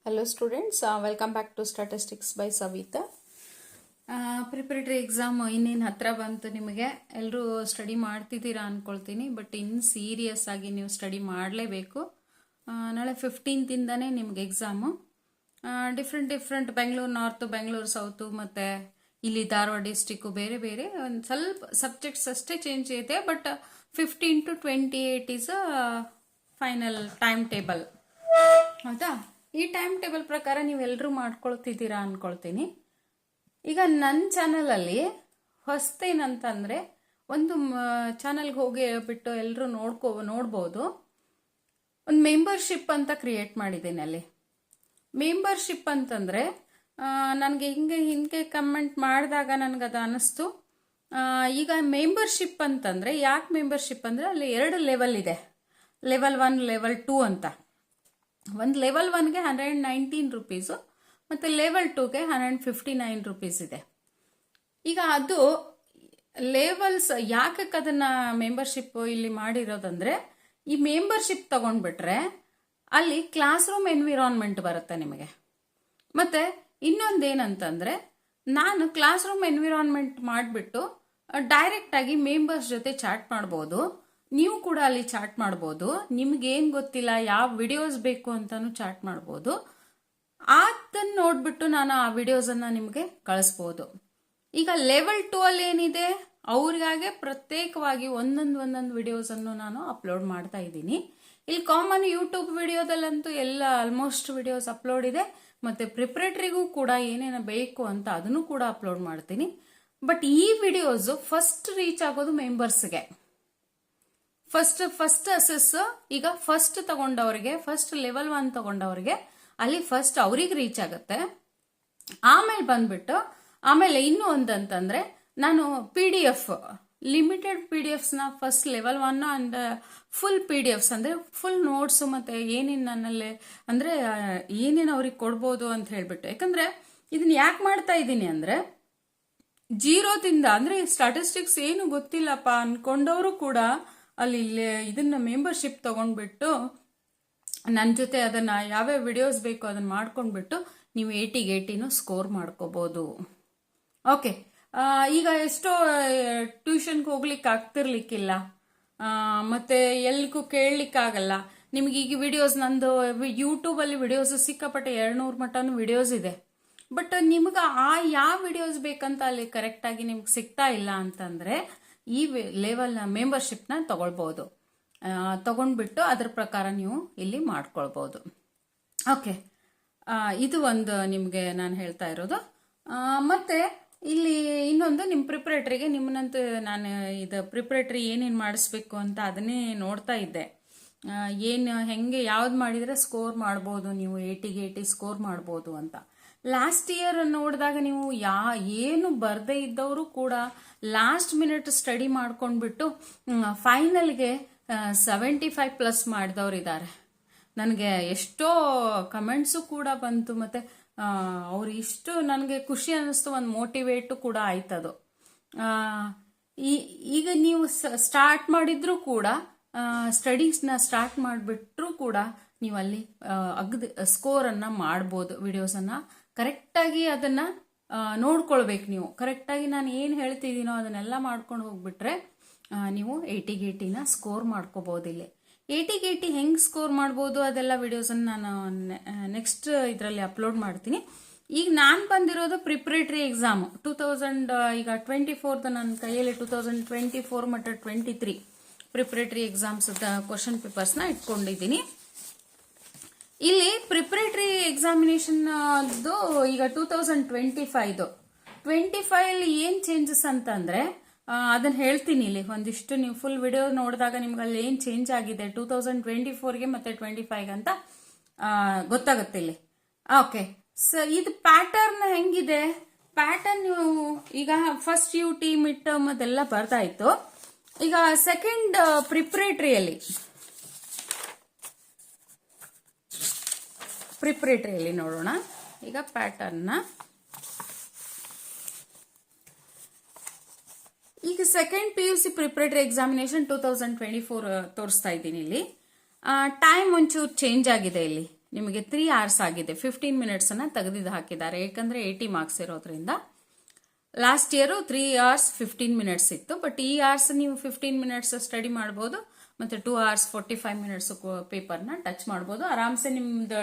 Hello students, welcome back to Statistics by Savita. Preparatory exam ಇನ್ನೇನು ಹತ್ರ ಬಂತು. ನಿಮಗೆ ಎಲ್ಲರೂ ಸ್ಟಡಿ ಮಾಡ್ತಿದ್ದೀರಾ ಅಂದ್ಕೊಳ್ತೀನಿ. ಬಟ್ ಇನ್ನು ಸೀರಿಯಸ್ ಆಗಿ ನೀವು ಸ್ಟಡಿ ಮಾಡಲೇಬೇಕು. ನಾಳೆ 15th ಇಂದನೇ ನಿಮ್ಗೆ exam. Different Bengaluru north, Bengaluru south, ಮತ್ತು ಇಲ್ಲಿ ಧಾರವಾಡ ಡಿಸ್ಟಿಕ್ಕು ಬೇರೆ ಬೇರೆ ಒಂದು ಸ್ವಲ್ಪ ಸಬ್ಜೆಕ್ಟ್ಸ್ ಅಷ್ಟೇ ಚೇಂಜ್ ಇದೆ. But 15 to 28 is final time table. ಹೌದಾ? ಈ ಟೈಮ್ ಟೇಬಲ್ ಪ್ರಕಾರ ನೀವೆಲ್ಲರೂ ಮಾಡ್ಕೊಳ್ತಿದ್ದೀರಾ ಅಂದ್ಕೊಳ್ತೀನಿ. ಈಗ ನನ್ನ ಚಾನಲಲ್ಲಿ ಹೊಸ್ತೇನಂತಂದರೆ, ಒಂದು ಚಾನಲ್ಗೆ ಹೋಗಿ ಬಿಟ್ಟು ಎಲ್ಲರೂ ನೋಡ್ಬೋದು. ಒಂದು ಮೆಂಬರ್ಶಿಪ್ ಅಂತ ಕ್ರಿಯೇಟ್ ಮಾಡಿದ್ದೀನಿ. ಅಲ್ಲಿ ಮೆಂಬರ್ಶಿಪ್ ಅಂತಂದರೆ ನನಗೆ ಹಿಂಗೆ ಕಮೆಂಟ್ ಮಾಡಿದಾಗ ನನಗದು ಅನ್ನಿಸ್ತು. ಈಗ ಮೆಂಬರ್ಶಿಪ್ ಅಂತಂದರೆ ಯಾಕೆ ಮೆಂಬರ್ಶಿಪ್ ಅಂದರೆ ಅಲ್ಲಿ 2 ಲೆವೆಲ್ ಇದೆ. ಲೆವೆಲ್ 1, ಲೆವೆಲ್ 2 ಅಂತ. ಒಂದು ಲೆವೆಲ್ 1ಗೆ 119 ರೂಪೀಸು ಮತ್ತು ಲೆವೆಲ್ 2ಗೆ 159 ರೂಪೀಸ್ ಇದೆ. ಈಗ ಅದು ಲೆವೆಲ್ಸ್ ಯಾಕೆ ಅದನ್ನು ಮೆಂಬರ್ಶಿಪ್ ಇಲ್ಲಿ ಮಾಡಿರೋದಂದರೆ, ಈ ಮೆಂಬರ್ಶಿಪ್ ತಗೊಂಡ್ಬಿಟ್ರೆ ಅಲ್ಲಿ ಕ್ಲಾಸ್ ರೂಮ್ ಎನ್ವಿರಾನ್ಮೆಂಟ್ ಬರುತ್ತೆ ನಿಮಗೆ. ಮತ್ತು ಇನ್ನೊಂದೇನಂತಂದರೆ, ನಾನು ಕ್ಲಾಸ್ ರೂಮ್ ಎನ್ವಿರಾನ್ಮೆಂಟ್ ಮಾಡಿಬಿಟ್ಟು ಡೈರೆಕ್ಟಾಗಿ ಮೆಂಬರ್ಸ್ ಜೊತೆ ಚಾಟ್ ಮಾಡ್ಬೋದು. ನೀವು ಕೂಡ ಅಲ್ಲಿ ಚಾಟ್ ಮಾಡ್ಬೋದು. ನಿಮ್ಗೇನು ಗೊತ್ತಿಲ್ಲ, ಯಾವ ವಿಡಿಯೋಸ್ ಬೇಕು ಅಂತಲೂ ಚಾಟ್ ಮಾಡ್ಬೋದು. ಅದನ್ನು ನೋಡಿಬಿಟ್ಟು ನಾನು ಆ ವಿಡಿಯೋಸನ್ನು ನಿಮಗೆ ಕಳಿಸ್ಬೋದು. ಈಗ ಲೆವೆಲ್ 2 ಅಲ್ಲಿ ಏನಿದೆ, ಅವ್ರಿಗಾಗೆ ಪ್ರತ್ಯೇಕವಾಗಿ ಒಂದೊಂದು ವಿಡಿಯೋಸನ್ನು ನಾನು ಅಪ್ಲೋಡ್ ಮಾಡ್ತಾ ಇದ್ದೀನಿ. ಇಲ್ಲಿ ಕಾಮನ್ ಯೂಟ್ಯೂಬ್ ವಿಡಿಯೋದಲ್ಲಂತೂ ಎಲ್ಲ ಆಲ್ಮೋಸ್ಟ್ ವಿಡಿಯೋಸ್ ಅಪ್ಲೋಡ್ ಇದೆ. ಮತ್ತು ಪ್ರಿಪ್ರೇಟರಿಗೂ ಕೂಡ ಏನೇನು ಬೇಕು ಅಂತ ಅದನ್ನು ಕೂಡ ಅಪ್ಲೋಡ್ ಮಾಡ್ತೀನಿ. ಬಟ್ ಈ ವಿಡಿಯೋಸು ಫಸ್ಟ್ ರೀಚ್ ಆಗೋದು ಮೆಂಬರ್ಸ್ಗೆ. ಫಸ್ಟ್ ಅಸೆಸ್ ಈಗ ಫಸ್ಟ್ ತಗೊಂಡವ್ರಿಗೆ, ಫಸ್ಟ್ ಲೆವೆಲ್ 1 ತಗೊಂಡವ್ರಿಗೆ ಅಲ್ಲಿ ಫಸ್ಟ್ ಅವ್ರಿಗೆ ರೀಚ್ ಆಗುತ್ತೆ. ಆಮೇಲೆ ಬಂದ್ಬಿಟ್ಟು ಆಮೇಲೆ ಇನ್ನೂ ಒಂದಂತಂದ್ರೆ, ನಾನು PDF ಲಿಮಿಟೆಡ್ PDFsನ first level 1 and full PDFs ಅಂದರೆ ಫುಲ್ ನೋಟ್ಸು ಮತ್ತು ಏನೇನು ನನ್ನಲ್ಲಿ ಅಂದರೆ ಏನೇನು ಅವ್ರಿಗೆ ಕೊಡ್ಬೋದು ಅಂತ ಹೇಳ್ಬಿಟ್ಟು. ಯಾಕಂದರೆ ಇದನ್ನ ಯಾಕೆ ಮಾಡ್ತಾ ಇದ್ದೀನಿ ಅಂದರೆ, 0ದಿಂದ ಅಂದರೆ ಸ್ಟಾಟಿಸ್ಟಿಕ್ಸ್ ಏನು ಗೊತ್ತಿಲ್ಲಪ್ಪ ಅಂದ್ಕೊಂಡವರು ಕೂಡ ಅಲ್ಲಿ ಇದನ್ನ ಮೆಂಬರ್ಶಿಪ್ ತಗೊಂಡ್ಬಿಟ್ಟು ನನ್ನ ಜೊತೆ ಅದನ್ನು ಯಾವ್ಯಾವ ವಿಡಿಯೋಸ್ ಬೇಕು ಅದನ್ನು ಮಾಡ್ಕೊಂಡ್ಬಿಟ್ಟು ನೀವು 80 ಸ್ಕೋರ್ ಮಾಡ್ಕೋಬೋದು. ಓಕೆ, ಈಗ ಎಷ್ಟೋ ಟ್ಯೂಷನ್ಗೆ ಹೋಗ್ಲಿಕ್ಕೆ ಆಗ್ತಿರ್ಲಿಕ್ಕಿಲ್ಲ, ಮತ್ತು ಎಲ್ಗೂ ಕೇಳಲಿಕ್ಕಾಗಲ್ಲ. ನಿಮ್ಗೆ ಈಗ ವಿಡಿಯೋಸ್ ನಂದು ಯೂಟ್ಯೂಬಲ್ಲಿ ವಿಡಿಯೋಸ್ ಸಿಕ್ಕಾಪಟ್ಟೆ 200 ಮಟನೂ ವಿಡಿಯೋಸ್ ಇದೆ. ಬಟ್ ನಿಮ್ಗೆ ಯಾವ ವಿಡಿಯೋಸ್ ಬೇಕಂತ ಅಲ್ಲಿ ಕರೆಕ್ಟಾಗಿ ನಿಮ್ಗೆ ಸಿಗ್ತಾ ಇಲ್ಲ ಅಂತಂದರೆ ಈ ಲೆವೆಲ್ ಮೆಂಬರ್ಶಿಪ್ನ ತಗೊಳ್ಬೋದು. ತಗೊಂಡ್ಬಿಟ್ಟು ಅದ್ರ ಪ್ರಕಾರ ನೀವು ಇಲ್ಲಿ ಮಾಡ್ಕೊಳ್ಬೋದು. ಓಕೆ, ಇದು ಒಂದು ನಿಮಗೆ ನಾನು ಹೇಳ್ತಾ ಇರೋದು. ಮತ್ತು ಇಲ್ಲಿ ಇನ್ನೊಂದು, ನಿಮ್ಮ ಪ್ರಿಪ್ರೇಟರಿಗೆ ನಿಮ್ಮನ್ನಂತೂ ನಾನು ಇದು ಪ್ರಿಪ್ರೇಟರಿ ಏನೇನು ಮಾಡಿಸ್ಬೇಕು ಅಂತ ಅದನ್ನೇ ನೋಡ್ತಾ ಇದ್ದೆ. ಹೆಂಗೆ ಯಾವ್ದು ಮಾಡಿದರೆ ಸ್ಕೋರ್ ಮಾಡ್ಬೋದು, ನೀವು 80 ಸ್ಕೋರ್ ಮಾಡ್ಬೋದು ಅಂತ. ಲಾಸ್ಟ್ ಇಯರ್ ನೋಡಿದಾಗ ನೀವು ಏನು ಬರದೇ ಇದ್ದವರು ಕೂಡ ಲಾಸ್ಟ್ ಮಿನಿಟ್ ಸ್ಟಡಿ ಮಾಡ್ಕೊಂಡ್ಬಿಟ್ಟು ಫೈನಲ್ಗೆ 75+ ಮಾಡಿದವ್ರು ಇದ್ದಾರೆ. ನನಗೆ ಎಷ್ಟೋ ಕಮೆಂಟ್ಸು ಕೂಡ ಬಂತು, ಮತ್ತು ಅವ್ರು ಇಷ್ಟು ನನಗೆ ಖುಷಿ ಅನ್ನಿಸ್ತು, ಒಂದು ಮೋಟಿವೇಟು ಕೂಡ ಆಯ್ತದು. ಈಗ ನೀವು ಸ್ಟಾರ್ಟ್ ಮಾಡಿದ್ರೂ ಕೂಡ, ಸ್ಟಡೀಸ್ನ ಸ್ಟಾರ್ಟ್ ಮಾಡಿಬಿಟ್ರೂ ಕೂಡ ನೀವು ಅಲ್ಲಿ ಸ್ಕೋರನ್ನು ಮಾಡ್ಬೋದು. ವಿಡಿಯೋಸನ್ನು ಕರೆಕ್ಟಾಗಿ ಅದನ್ನು ನೋಡ್ಕೊಳ್ಬೇಕು ನೀವು. ಕರೆಕ್ಟಾಗಿ ನಾನು ಏನು ಹೇಳ್ತಿದ್ದೀನೋ ಅದನ್ನೆಲ್ಲ ಮಾಡ್ಕೊಂಡು ಹೋಗ್ಬಿಟ್ರೆ ನೀವು 80 ಸ್ಕೋರ್ ಮಾಡ್ಕೋಬೋದು. ಇಲ್ಲಿ 80 ಹೆಂಗೆ ಸ್ಕೋರ್ ಮಾಡ್ಬೋದು ಅದೆಲ್ಲ ವಿಡಿಯೋಸನ್ನು ನಾನು ನೆಕ್ಸ್ಟ್ ಇದರಲ್ಲಿ ಅಪ್ಲೋಡ್ ಮಾಡ್ತೀನಿ. ಈಗ ನಾನು ಬಂದಿರೋದು ಪ್ರಿಪ್ರೇಟರಿ ಎಕ್ಸಾಮು 2000 ಈಗ 24 ನನ್ನ ಕೈಯಲ್ಲಿ 2024 ಮತ್ತು 23 ಪ್ರಿಪ್ರೇಟರಿ ಎಕ್ಸಾಮ್ಸ್ ಕ್ವಶನ್ ಪೇಪರ್ಸ್ನ ಇಟ್ಕೊಂಡಿದ್ದೀನಿ. ಇಲ್ಲಿ ಪ್ರಿಪ್ರೇಟರಿ ಎಕ್ಸಾಮಿನೇಷನ್ ಈಗ 2025 ಏನು ಚೇಂಜಸ್ ಅಂತಂದರೆ ಅದನ್ನು ಹೇಳ್ತೀನಿ ಇಲ್ಲಿ. ಒಂದಿಷ್ಟು ನೀವು ಫುಲ್ ವಿಡಿಯೋ ನೋಡಿದಾಗ ನಿಮ್ಗೆ ಅಲ್ಲಿ ಏನು ಚೇಂಜ್ ಆಗಿದೆ 2024ಗೆ ಮತ್ತು 25ಗೆ ಅಂತ ಗೊತ್ತಾಗುತ್ತೆ ಇಲ್ಲಿ. ಓಕೆ, ಇದು ಪ್ಯಾಟರ್ನ್ ಹೆಂಗಿದೆ, ಪ್ಯಾಟರ್ನ್ ನೀವು ಈಗ ಫಸ್ಟ್ UT ಮಿಡ್ ಟರ್ಮ್ ಅದೆಲ್ಲ ಬರ್ತಾಯಿತ್ತು. ಈಗ ಸೆಕೆಂಡ್ ಪ್ರಿಪ್ರೇಟರಿಯಲ್ಲಿ ನೋಡೋಣ. ಈಗ ಪ್ಯಾಟರ್ನ್ನ ಈಗ ಸೆಕೆಂಡ್ PUC ಪ್ರಿಪ್ರೇಟರಿ ಎಕ್ಸಾಮಿನೇಷನ್ 2024 ತೋರಿಸ್ತಾ ಇದ್ದೀನಿ ಇಲ್ಲಿ. ಟೈಮ್ ಒಂಚೂರು ಚೇಂಜ್ ಆಗಿದೆ ಇಲ್ಲಿ. ನಿಮಗೆ 3 hours ಆಗಿದೆ. 15 minutesನ ತೆಗೆದು ಹಾಕಿದ್ದಾರೆ, ಯಾಕಂದರೆ 80 marks ಇರೋದ್ರಿಂದ. ಲಾಸ್ಟ್ ಇಯರು 3 hours 15 minutes ಇತ್ತು, ಬಟ್ ಈ hours ನೀವು 15 minutes ಸ್ಟಡಿ ಮಾಡ್ಬೋದು, ಮತ್ತು 2 hours 45 minutes ಪೇಪರ್ನ ಟಚ್ ಮಾಡ್ಬೋದು. ಆರಾಮ್ಸೆ ನಿಮ್ದು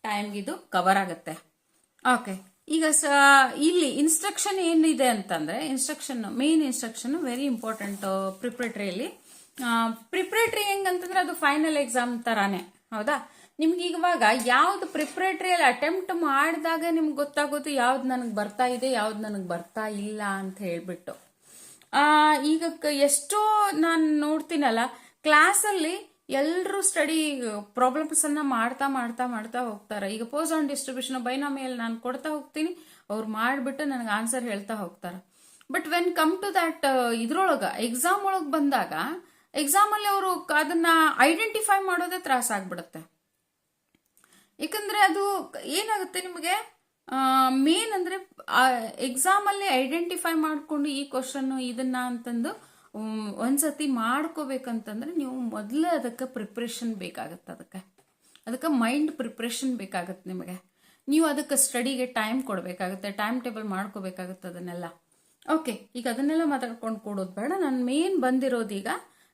ಟೈಮ್ಗಿದು ಕವರ್ ಆಗುತ್ತೆ. ಓಕೆ, ಈಗ ಇಲ್ಲಿ ಇನ್ಸ್ಟ್ರಕ್ಷನ್ ಏನಿದೆ ಅಂತಂದರೆ, ಮೇನ್ ಇನ್ಸ್ಟ್ರಕ್ಷನ್ ವೆರಿ ಇಂಪಾರ್ಟೆಂಟ್ ಪ್ರಿಪ್ರೇಟರಿಯಲ್ಲಿ. ಪ್ರಿಪ್ರೇಟರಿ ಹೆಂಗಂತಂದ್ರೆ ಅದು ಫೈನಲ್ ಎಕ್ಸಾಮ್ ಥರಾನೇ, ಹೌದಾ? ನಿಮ್ಗೆ ಇವಾಗ ಯಾವ್ದು ಪ್ರಿಪ್ರೇಟರಿಯಲ್ಲಿ ಅಟೆಂಪ್ಟ್ ಮಾಡಿದಾಗ ನಿಮ್ಗೆ ಗೊತ್ತಾಗೋದು ಯಾವ್ದು ನನಗೆ ಬರ್ತಾ ಇದೆ, ಯಾವ್ದು ನನಗೆ ಬರ್ತಾ ಇಲ್ಲ ಅಂತ ಹೇಳ್ಬಿಟ್ಟು. ಈಗ ಎಷ್ಟೋ ನಾನು ನೋಡ್ತೀನಲ್ಲ ಕ್ಲಾಸಲ್ಲಿ ಎಲ್ಲರೂ ಸ್ಟಡಿ ಪ್ರಾಬ್ಲಮ್ಸ್ ಅನ್ನ ಮಾಡ್ತಾ ಮಾಡ್ತಾ ಮಾಡ್ತಾ ಹೋಗ್ತಾರೆ. ಈಗ ಪೋಸ್ ಆನ್ ಡಿಸ್ಟ್ರಿಬ್ಯೂಷನ್ ಬೈನಾಮಿಯಲ್ ನಾನು ಕೊಡ್ತಾ ಹೋಗ್ತೀನಿ, ಅವ್ರು ಮಾಡಿಬಿಟ್ಟು ನನಗೆ ಆನ್ಸರ್ ಹೇಳ್ತಾ ಹೋಗ್ತಾರೆ. But when come to that ಇದ್ರೊಳಗೆ ಎಕ್ಸಾಮ್ ಒಳಗೆ ಬಂದಾಗ ಎಕ್ಸಾಮಲ್ಲಿ ಅವರು ಅದನ್ನ ಐಡೆಂಟಿಫೈ ಮಾಡೋದೇ ತ್ರಾಸ ಆಗ್ಬಿಡುತ್ತೆ. ಯಾಕಂದ್ರೆ ಅದು ಏನಾಗುತ್ತೆ ನಿಮಗೆ ಮೇನ್ ಅಂದ್ರೆ ಎಕ್ಸಾಮಲ್ಲಿ ಐಡೆಂಟಿಫೈ ಮಾಡ್ಕೊಂಡು ಈ ಕ್ವಶನ್ ಇದನ್ನ ಅಂತಂದು ಒಂದ್ಸತಿ ಮಾಡ್ಕೋಬೇಕಂತಂದ್ರೆ ನೀವು ಮೊದಲೇ ಅದಕ್ಕೆ ಪ್ರಿಪ್ರೇಷನ್ ಬೇಕಾಗತ್ತೆ. ಅದಕ್ಕೆ ಮೈಂಡ್ ಪ್ರಿಪ್ರೇಷನ್ ಬೇಕಾಗತ್ತೆ ನಿಮಗೆ. ನೀವು ಅದಕ್ಕೆ ಸ್ಟಡಿಗೆ ಟೈಮ್ ಕೊಡಬೇಕಾಗುತ್ತೆ, ಟೈಮ್ ಟೇಬಲ್ ಮಾಡ್ಕೋಬೇಕಾಗುತ್ತೆ ಅದನ್ನೆಲ್ಲ. ಓಕೆ, ಈಗ ಅದನ್ನೆಲ್ಲ ಮಾತಾಡ್ಕೊಂಡು ಕೊಡೋದು ಬೇಡ. ನಾನು ಮೇನ್ ಬಂದಿರೋದು ಈಗ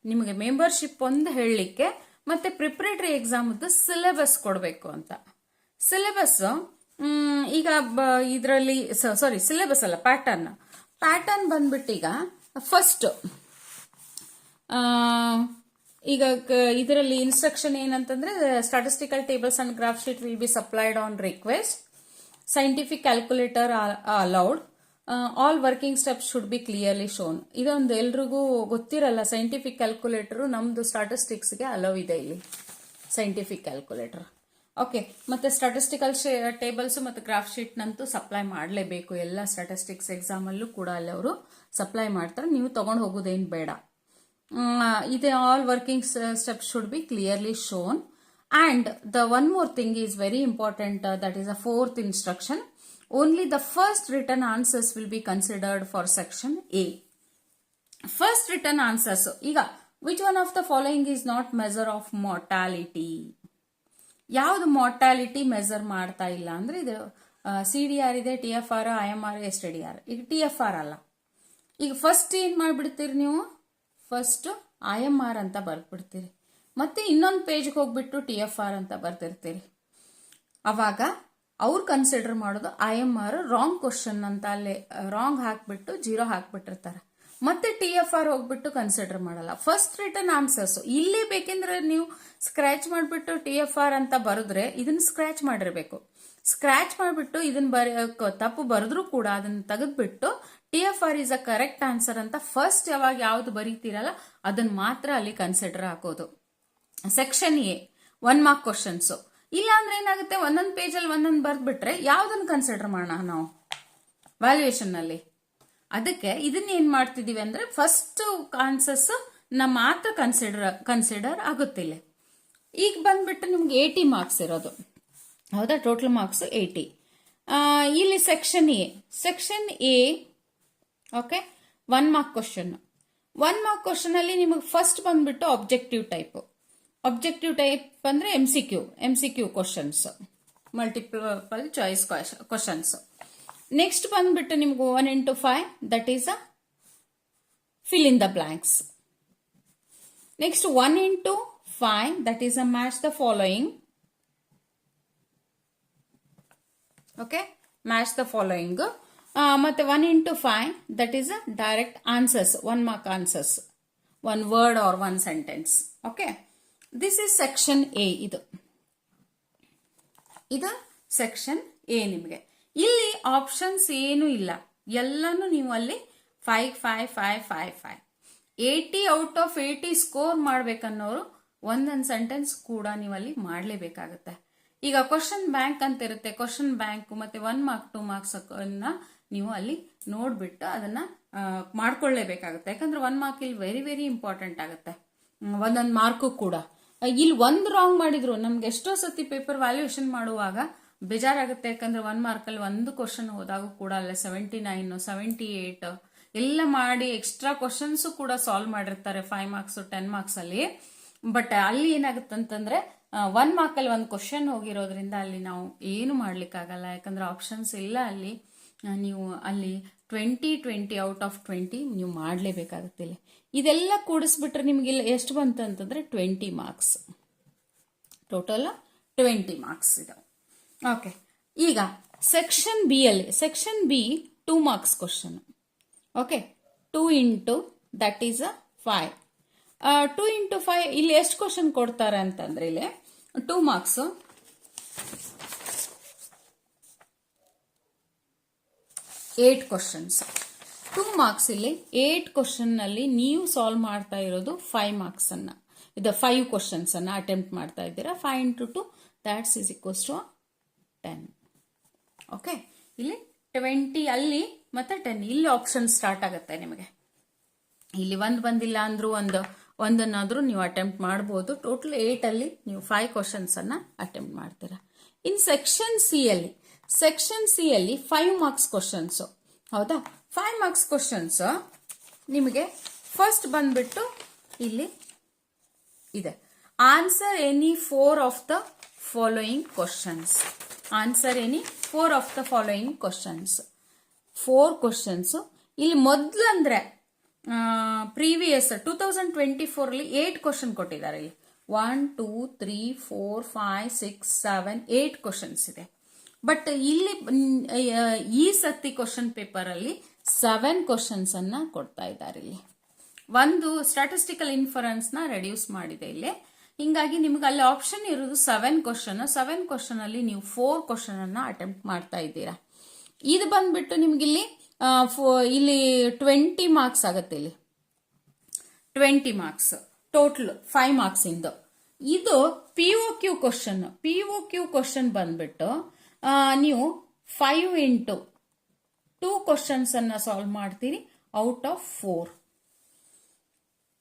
ನಿಮಗೆ ಮೆಂಬರ್ಶಿಪ್ ಒಂದು ಹೇಳಲಿಕ್ಕೆ, ಮತ್ತೆ ಪ್ರಿಪ್ರೇಟರಿ ಎಕ್ಸಾಮ್ದು ಸಿಲೆಬಸ್ ಕೊಡಬೇಕು ಅಂತ. ಸಿಲೆಬಸ್ ಈಗ ಇದರಲ್ಲಿ ಸಿಲೆಬಸ್ ಅಲ್ಲ, ಪ್ಯಾಟರ್ನ್ ಬಂದ್ಬಿಟ್ಟು ಈಗ ಫಸ್ಟ್ ಈಗ ಇದರಲ್ಲಿ ಇನ್ಸ್ಟ್ರಕ್ಷನ್ ಏನಂತಂದ್ರೆ statistical tables and graph sheet will be supplied on request, scientific calculator allowed, all working steps should be clearly shown. ಇದೊಂದು ಎಲ್ರಿಗೂ ಗೊತ್ತಿರಲ್ಲ, ಸೈಂಟಿಫಿಕ್ ಕ್ಯಾಲ್ಕುಲೇಟರ್ ನಮ್ದು ಸ್ಟಾಟಿಸ್ಟಿಕ್ಸ್ಗೆ ಅಲೌ ಇದೆ ಇಲ್ಲಿ, ಸೈಂಟಿಫಿಕ್ ಕ್ಯಾಲ್ಕುಲೇಟರ್. ಓಕೆ, ಮತ್ತೆ ಸ್ಟಾಟಿಸ್ಟಿಕಲ್ ಟೇಬಲ್ಸ್ ಮತ್ತು ಗ್ರಾಫ್ ಶೀಟ್ ನಂತೂ ಸಪ್ಲೈ ಮಾಡಲೇಬೇಕು. ಎಲ್ಲ ಸ್ಟಾಟಿಸ್ಟಿಕ್ಸ್ ಎಕ್ಸಾಮಲ್ಲೂ ಕೂಡ ಅಲ್ಲಿ ಅವರು ಸಪ್ಲೈ ಮಾಡ್ತಾರೆ, ನೀವು ತಗೊಂಡು ಹೋಗೋದೇನು ಬೇಡ. ಇದೆ all working steps should be clearly shown. And the one more thing is very important, that is a fourth instruction. Only the first written answers will be considered for section A. First written answers. ಈಗ which one of the following is not measure of mortality? ಯಾವ್ದು mortality measure ಮಾಡ್ತಾ ಇಲ್ಲ ಅಂದ್ರೆ ಇದು CDR ಇದೆ, TFR, IMR, STDR. ಈಗ TFR ಅಲ್ಲ. ಈಗ ಫಸ್ಟ್ ಏನ್ ಮಾಡ್ಬಿಡ್ತೀರಿ ನೀವು, ಫಸ್ಟ್ IMR ಅಂತ ಬರ್ಬಿಡ್ತೀರಿ, ಮತ್ತೆ ಇನ್ನೊಂದು ಪೇಜ್ಗೆ ಹೋಗ್ಬಿಟ್ಟು TFR ಅಂತ ಬರ್ತಿರ್ತೀರಿ. ಅವಾಗ ಅವ್ರು ಕನ್ಸಿಡರ್ ಮಾಡೋದು IMR ರಾಂಗ್ ಕ್ವಶನ್ ಅಂತ ಅಲ್ಲಿ ರಾಂಗ್ ಹಾಕ್ಬಿಟ್ಟು 0 ಹಾಕ್ಬಿಟ್ಟಿರ್ತಾರೆ. ಮತ್ತೆ TFR ಹೋಗ್ಬಿಟ್ಟು ಕನ್ಸಿಡರ್ ಮಾಡಲ್ಲ. ಫಸ್ಟ್ ರಿಟರ್ನ್ ಆನ್ಸರ್ಸ್ ಇಲ್ಲಿ ಬೇಕೆಂದ್ರೆ ನೀವು ಸ್ಕ್ರಾಚ್ ಮಾಡಿಬಿಟ್ಟು TFR ಅಂತ ಬರೆದ್ರೆ ಇದನ್ನ ಸ್ಕ್ರಾಚ್ ಮಾಡಿರ್ಬೇಕು. ಸ್ಕ್ರಾಚ್ ಮಾಡಿಬಿಟ್ಟು ಇದನ್ನ ತಪ್ಪು ಬರೆದ್ರು ಕೂಡ ಅದನ್ನ ತೆಗೆದ್ಬಿಟ್ಟು TFR is a correct answer ಅಂತ ಫಸ್ಟ್ ಯಾವಾಗ ಯಾವ್ದು ಬರೀತೀರಲ್ಲ ಅದನ್ನ ಮಾತ್ರ ಅಲ್ಲಿ ಕನ್ಸಿಡರ್ ಹಾಕೋದು. Section A 1 mark questions. ಇಲ್ಲ ಅಂದ್ರೆ ಏನಾಗುತ್ತೆ, ಒಂದೊಂದು ಪೇಜಲ್ಲಿ ಒಂದೊಂದು ಬರ್ದ್ಬಿಟ್ರೆ ಯಾವ್ದನ್ನು ಕನ್ಸಿಡರ್ ಮಾಡೋಣ ನಾವು ವ್ಯಾಲ್ಯೂಯೇಷನ್ ನಲ್ಲಿ. ಅದಕ್ಕೆ ಇದನ್ನ ಏನ್ ಮಾಡ್ತಿದೀವಿ ಅಂದ್ರೆ ಫಸ್ಟ್ ಆನ್ಸರ್ಸ್ ಮಾತ್ರ ಕನ್ಸಿಡರ್ ಆಗುತ್ತಿಲ್ಲ. ಈಗ ಬಂದ್ಬಿಟ್ಟು ನಿಮ್ಗೆ 80 marks ಇರೋದು, ಹೌದಾ? Total marks 80. ಇಲ್ಲಿ section A okay 1 mark question. 1 mark question ಅಲ್ಲಿ ನಿಮಗೆ ಫಸ್ಟ್ ಬಂದ್ಬಿಟ್ಟು ಆಬ್ಜೆಕ್ಟಿವ್ ಟೈಪ್ ಅಂದ್ರೆ MCQ questions, multiple choice questions. Next ಬಂದ್ಬಿಟ್ಟು ನಿಮ್ಗೆ 1 into 5 that is a fill in the blanks. Next 1 into 5 that is a match the following. Okay, match the following. ಮತ್ತೆ 1 into 5 that is a direct answers, 1 mark answers, 1 word or 1 sentence. Okay, this is section A. ಇದು section A. ನಿಮಗೆ ಇಲ್ಲಿ options ಏನು ಇಲ್ಲ, ಎಲ್ಲಾನು ನೀವು ಅಲ್ಲಿ 5 5 5 5 5 80 out of 80 score ಮಾಡ್ಬೇಕನ್ನೋರು ಒಂದೊಂದು ಸೆಂಟೆನ್ಸ್ ಕೂಡ ನೀವು ಅಲ್ಲಿ ಮಾಡಲೇಬೇಕಾಗುತ್ತೆ. ಈಗ ಕ್ವಶನ್ ಬ್ಯಾಂಕ್ ಅಂತ ಇರುತ್ತೆ, ಕ್ವಶನ್ ಬ್ಯಾಂಕ್ ಮತ್ತೆ 1 mark 2 marks ನೀವು ಅಲ್ಲಿ ನೋಡ್ಬಿಟ್ಟು ಅದನ್ನ ಮಾಡ್ಕೊಳ್ಳೇಬೇಕಾಗುತ್ತೆ. ಯಾಕಂದ್ರೆ 1 mark ಇಲ್ಲಿ ವೆರಿ ವೆರಿ ಇಂಪಾರ್ಟೆಂಟ್ ಆಗುತ್ತೆ, ಒಂದೊಂದು ಮಾರ್ಕು ಕೂಡ. ಇಲ್ಲಿ ಒಂದು ರಾಂಗ್ ಮಾಡಿದ್ರು ನಮ್ಗೆ ಎಷ್ಟೋ ಸತಿ ಪೇಪರ್ ವ್ಯಾಲ್ಯೂಯೇಷನ್ ಮಾಡುವಾಗ ಬೇಜಾರಾಗುತ್ತೆ. ಯಾಕಂದ್ರೆ 1 mark ಅಲ್ಲಿ ಒಂದು ಕ್ವಶನ್ ಹೋದಾಗ ಕೂಡ ಅಲ್ಲ 79 78 ಎಲ್ಲ ಮಾಡಿ ಎಕ್ಸ್ಟ್ರಾ ಕ್ವಶನ್ಸ್ ಕೂಡ ಸಾಲ್ವ್ ಮಾಡಿರ್ತಾರೆ 5 marks 10 marks ಅಲ್ಲಿ. ಬಟ್ ಅಲ್ಲಿ ಏನಾಗುತ್ತೆ ಅಂತಂದ್ರೆ 1 ಮಾರ್ಕಲ್ಲಿ ಒಂದು ಕ್ವಶನ್ ಹೋಗಿರೋದ್ರಿಂದ ಅಲ್ಲಿ ನಾವು ಏನು ಮಾಡ್ಲಿಕ್ಕಾಗಲ್ಲ, ಯಾಕಂದ್ರೆ ಆಪ್ಷನ್ಸ್ ಇಲ್ಲ ಅಲ್ಲಿ. ನೀವು ಅಲ್ಲಿ 20 ಔಟ್ ಆಫ್ 20 ನೀವು ಮಾಡಲೇಬೇಕಾಗುತ್ತೆ. ಇಲ್ಲಿ ಇದೆಲ್ಲ ಕೂಡಿಸ್ಬಿಟ್ರೆ ನಿಮ್ಗೆ ಇಲ್ಲ ಎಷ್ಟು ಬಂತು ಅಂತಂದ್ರೆ 20 ಮಾರ್ಕ್ಸ್, ಟೋಟಲ್ 20 ಮಾರ್ಕ್ಸ್ ಇದಾವೆ. ಓಕೆ, ಈಗ ಸೆಕ್ಷನ್ ಬಿ ಅಲ್ಲಿ, section B 2 marks question. Okay, 2 into that is 5. 2 into 5 ಇಲ್ಲಿ ಎಷ್ಟು ಕ್ವಶನ್ ಕೊಡ್ತಾರೆ ಅಂತಂದ್ರೆ ಇಲ್ಲಿ 2 ಮಾರ್ಕ್ಸ್ 8 ಕ್ವಶನ್ಸ್. 2 ಮಾರ್ಕ್ಸ್ ಇಲ್ಲಿ 8 ಕ್ವಶನ್ ನಲ್ಲಿ ನೀವು ಸಾಲ್ವ್ ಮಾಡ್ತಾ ಇರೋದು 5 ಮಾರ್ಕ್ಸ್ ಅನ್ನ, ಇದು 5 ಕ್ವಶನ್ಸ್ ಅನ್ನ ಅಟೆಂಪ್ಟ್ ಮಾಡ್ತಾ ಇದ್ದೀರಾ. 5 into 2 that's is equals to 10. Okay, ಇಲ್ಲಿ 20 ಅಲ್ಲಿ ಮತ್ತೆ 10 ಇಲ್ಲಿ ಆಪ್ಷನ್ ಸ್ಟಾರ್ಟ್ ಆಗುತ್ತೆ ನಿಮಗೆ. ಇಲ್ಲಿ ಒಂದು ಬಂದಿಲ್ಲ ಅಂದ್ರೂ ಒಂದನ್ನಾದ್ರೂ ನೀವು ಅಟೆಂಪ್ಟ್ ಮಾಡ್ಬೋದು. ಟೋಟಲ್ 8 ಅಲ್ಲಿ ನೀವು 5 ಕ್ವಶನ್ಸ್ ಅನ್ನ ಅಟೆಂಪ್ಟ್ ಮಾಡ್ತೀರಾ. ಇನ್ ಸೆಕ್ಷನ್ ಸಿ ಅಲ್ಲಿ, ಸೆಕ್ಷನ್ ಸಿ ಅಲ್ಲಿ 5 ಮಾರ್ಕ್ಸ್ ಕ್ವಶನ್ಸ್. ಹೌದಾ, 5 ಮಾರ್ಕ್ಸ್ ಕ್ವಶನ್ಸ್ ನಿಮಗೆ ಫಸ್ಟ್ ಬಂದ್ಬಿಟ್ಟು ಇಲ್ಲಿ ಇದೆ, answer any 4 of the following questions. Answer any 4 of the following questions. 4 questions. ಇಲ್ಲಿ ಮೊದಲು ಅಂದ್ರೆ ಪ್ರೀವಿಯಸ್ 2024 ಅಲ್ಲಿ 8 ಕ್ವಶನ್ ಕೊಟ್ಟಿದ್ದಾರೆ. ಇಲ್ಲಿ 1 2 3 4 5 6 7 8 ಕ್ವಶನ್ಸ್ ಇದೆ. ಬಟ್ ಇಲ್ಲಿ ಈ ಸತಿ ಕ್ವಶನ್ ಪೇಪರ್ ಅಲ್ಲಿ 7 ಕ್ವಶನ್ಸ್ ಅನ್ನ ಕೊಡ್ತಾ ಇದ್ದಾರೆ. ಇಲ್ಲಿ ಒಂದು ಸ್ಟಾಟಿಸ್ಟಿಕಲ್ ಇನ್ಫರೆನ್ಸ್ ನ ರೆಡ್ಯೂಸ್ ಮಾಡಿದೆ ಇಲ್ಲಿ. ಹಿಂಗಾಗಿ ನಿಮ್ಗೆ ಅಲ್ಲಿ ಆಪ್ಷನ್ ಇರೋದು 7 ಕ್ವಶನ್. 7 ಕ್ವಶನ್ ಅಲ್ಲಿ ನೀವು 4 ಕ್ವಶನ್ ಅನ್ನ ಅಟೆಂಪ್ಟ್ ಮಾಡ್ತಾ ಇದ್ದೀರಾ. ಇದು ಬಂದ್ಬಿಟ್ಟು ನಿಮ್ಗೆ ಇಲ್ಲಿ 20 ಮಾರ್ಕ್ಸ್ ಆಗುತ್ತೆ. ಇಲ್ಲಿ 20 ಮಾರ್ಕ್ಸ್ ಟೋಟಲ್ 5 ಮಾರ್ಕ್ಸ್ ಇಂದು. ಇದು POQ ಕ್ವಶನ್. POQ ಕ್ವಶನ್ ಬಂದ್ಬಿಟ್ಟು ನೀವು 5 ಇಂಟು 2 ಕ್ವಶನ್ಸ್ ಅನ್ನ ಸಾಲ್ವ್ ಮಾಡ್ತೀರಿ ಔಟ್ ಆಫ್ 4.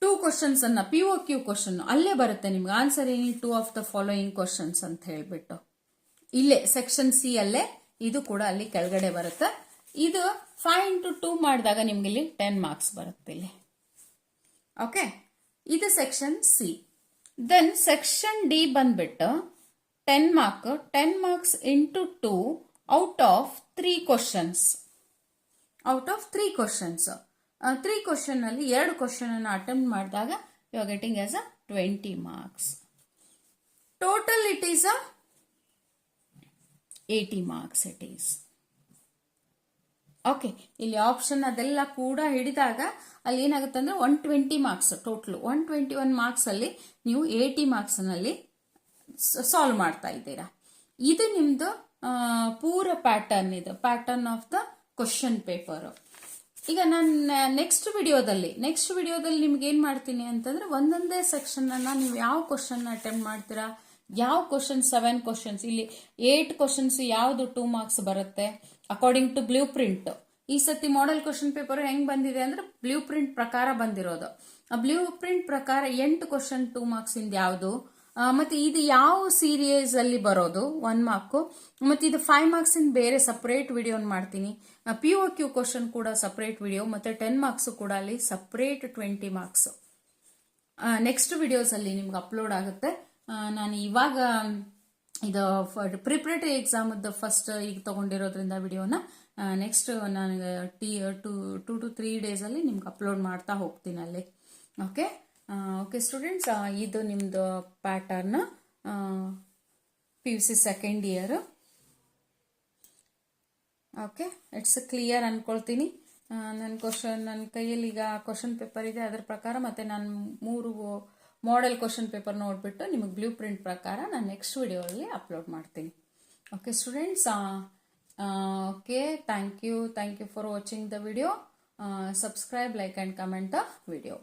2 ಕ್ವಶನ್ಸ್ ಅನ್ನ POQ ಕ್ವಶನ್ ಅಲ್ಲೇ ಬರುತ್ತೆ ನಿಮ್ಗೆ. ಆನ್ಸರ್ ಏನಿ 2 ಆಫ್ ದ ಫಾಲೋಯಿಂಗ್ ಕ್ವಶನ್ಸ್ ಅಂತ ಹೇಳ್ಬಿಟ್ಟು ಇಲ್ಲೇ ಸೆಕ್ಷನ್ ಸಿ ಅಲ್ಲೇ ಇದು ಕೂಡ ಅಲ್ಲಿ ಕೆಳಗಡೆ ಬರುತ್ತೆ. ಇದು 5 ಇಂಟು 2 ಮಾಡಿದಾಗ ನಿಮ್ಗೆ ಇಲ್ಲಿ 10 ಮಾರ್ಕ್ಸ್ ಬರುತ್ತೆ ಇಲ್ಲಿ. ಓಕೆ, ಇದು section C. Then section D ಬಂದ್ಬಿಟ್ಟು 10 marks into 2 out of 3 questions. Out of 3 questions. 3 question ಅಲ್ಲಿ 2 ಕ್ವಶನ್ ಅನ್ನು ಅಟೆಂಪ್ಟ್ ಮಾಡಿದಾಗ you are getting as 20 marks. Total it is 80 marks it is. Okay, ಇಲ್ಲಿ ಆಪ್ಷನ್ ಅದೆಲ್ಲ ಕೂಡ ಹಿಡಿದಾಗ ಅಲ್ಲಿ ಏನಾಗುತ್ತೆ ಅಂದ್ರೆ 120 ಮಾರ್ಕ್ಸ್ ಟೋಟಲ್. 121 ಮಾರ್ಕ್ಸ್ ಅಲ್ಲಿ ನೀವು 80 ಮಾರ್ಕ್ಸ್ ನಲ್ಲಿ ಸಾಲ್ವ್ ಮಾಡ್ತಾ ಇದ್ದೀರಾ. ಇದು ನಿಮ್ದು ಪೂರ ಪ್ಯಾಟರ್ನ್. ಇದು pattern of the question paper. ಈಗ ನಾನು ನೆಕ್ಸ್ಟ್ ವಿಡಿಯೋದಲ್ಲಿ ನಿಮ್ಗೆ ಏನ್ ಮಾಡ್ತೀನಿ ಅಂತಂದ್ರೆ ಒಂದೊಂದೇ ಸೆಕ್ಷನ್ ಅನ್ನ ನೀವು ಯಾವ ಕ್ವಶನ್ ಅಟೆಂಪ್ಟ್ ಮಾಡ್ತೀರಾ, ಯಾವ ಕ್ವಶನ್ 7 ಕ್ವಶನ್ಸ್, ಇಲ್ಲಿ 8 ಕ್ವಶನ್ಸ್ ಯಾವ್ದು 2 ಮಾರ್ಕ್ಸ್ ಬರುತ್ತೆ ಅಕಾರ್ಡಿಂಗ್ ಟು ಬ್ಲೂ ಪ್ರಿಂಟ್. ಈ ಸತಿ ಮಾಡೆಲ್ ಕ್ವಶನ್ ಪೇಪರ್ ಹೆಂಗ್ ಬಂದಿದೆ ಅಂದ್ರೆ ಬ್ಲೂ ಪ್ರಿಂಟ್ ಪ್ರಕಾರ ಬಂದಿರೋದು. ಆ ಬ್ಲೂ ಪ್ರಿಂಟ್ ಪ್ರಕಾರ 8 ಕ್ವಶನ್ 2 ಮಾರ್ಕ್ಸ್ ಇಂದ ಯಾವುದು, ಮತ್ತೆ ಇದು ಯಾವ ಸೀರೀಸ್ ಅಲ್ಲಿ ಬರೋದು 1 ಮಾರ್ಕ್, ಮತ್ತೆ ಇದು 5 ಮಾರ್ಕ್ಸ್ ಇಂದ ಬೇರೆ ಸಪರೇಟ್ ವಿಡಿಯೋ ಮಾಡ್ತೀನಿ. POQ ಕ್ವಶನ್ ಕೂಡ ಸಪರೇಟ್ ವಿಡಿಯೋ, ಮತ್ತೆ 10 ಮಾರ್ಕ್ಸ್ ಕೂಡ ಅಲ್ಲಿ ಸಪರೇಟ್ 20 ಮಾರ್ಕ್ಸ್ ನೆಕ್ಸ್ಟ್ ವಿಡಿಯೋಸ್ ಅಲ್ಲಿ ನಿಮ್ಗೆ ಅಪ್ಲೋಡ್ ಆಗುತ್ತೆ. ನಾನು ಇವಾಗ ಇದು ಪ್ರಿಪರೇಟರಿ ಎಕ್ಸಾಮ್ ಫಸ್ಟ್ ಈಗ ತಗೊಂಡಿರೋದ್ರಿಂದ ವಿಡಿಯೋನ ನೆಕ್ಸ್ಟ್ ನಾನು 2 to 3 ಡೇಸ್ ಅಲ್ಲಿ ನಿಮ್ಗೆ ಅಪ್ಲೋಡ್ ಮಾಡ್ತಾ ಹೋಗ್ತೀನಿ ಅಲ್ಲಿ. ಓಕೆ ಸ್ಟೂಡೆಂಟ್ಸ್, ಇದು ನಿಮ್ದು pattern PUC second year. Okay, it's clear ಅನ್ಕೊಳ್ತೀನಿ. ನನ್ನ ಕೈಯಲ್ಲಿ ಈಗ ಕ್ವಶನ್ ಪೇಪರ್ ಇದೆ, ಅದರ ಪ್ರಕಾರ ಮತ್ತೆ ನಾನು 3 ಮಾಡೆಲ್ ಕ್ವಶನ್ ಪೇಪರ್ ನೋಡ್ಬಿಟ್ಟು ನಿಮಗೆ ಬ್ಲೂ ಪ್ರಿಂಟ್ ಪ್ರಕಾರ ನಾನು ನೆಕ್ಸ್ಟ್ ವಿಡಿಯೋದಲ್ಲಿ ಅಪ್ಲೋಡ್ ಮಾಡ್ತೀನಿ. Okay students, okay, thank you for watching the video. Subscribe, like and comment the video.